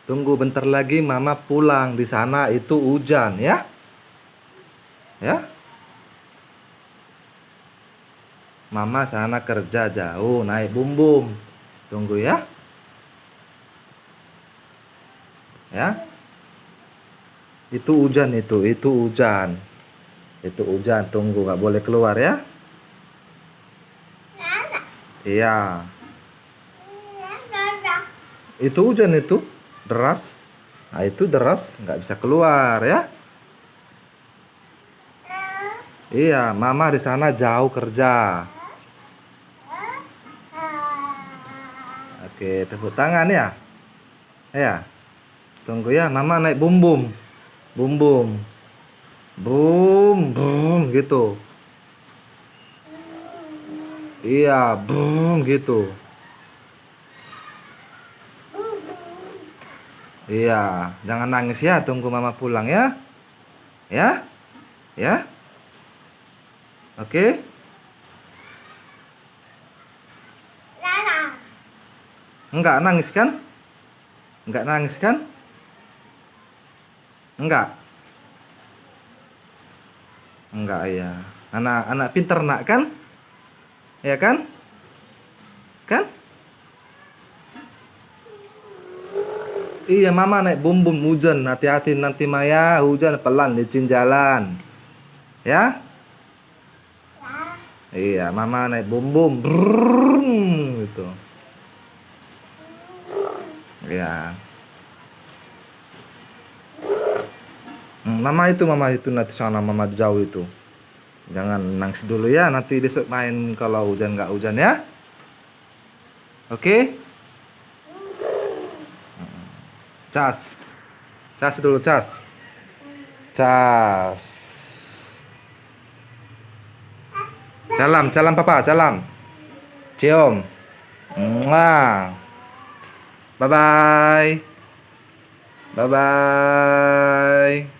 Tunggu bentar lagi mama pulang. Di sana itu hujan ya. Ya. Mama sana kerja jauh naik bumbung. Tunggu ya. Ya. Itu hujan itu hujan. Itu hujan, tunggu nggak boleh keluar ya. Iya. Itu hujan itu deras. Nah, itu deras, nggak bisa keluar ya. Iya, mama di sana jauh kerja. Oke, tepuk tangan ya. Ya, tunggu ya, mama naik bum bum. Bum bum. Bum bum gitu. Iya, bum gitu. Iya, jangan nangis ya, tunggu mama pulang ya. Ya, ya. Oke. Enggak nangis kan? Enggak nangis kan? Enggak. Enggak ya. Anak-anak pinter nak kan? Ya kan? Kan? Iya, mama naik bum bum hujan. Hati-hati nanti Maya, hujan pelan licin jalan. Ya? Iya, mama naik bum bum. Brrrr, gitu. Iya. Mama itu nanti sana mama jauh itu. Jangan nangis dulu ya, nanti besok main kalau hujan nggak hujan ya. Oke? Cas. Cas dulu, cas. Cas. Salam, salam papa, salam. Cium. Mwah. Bye bye. Bye bye.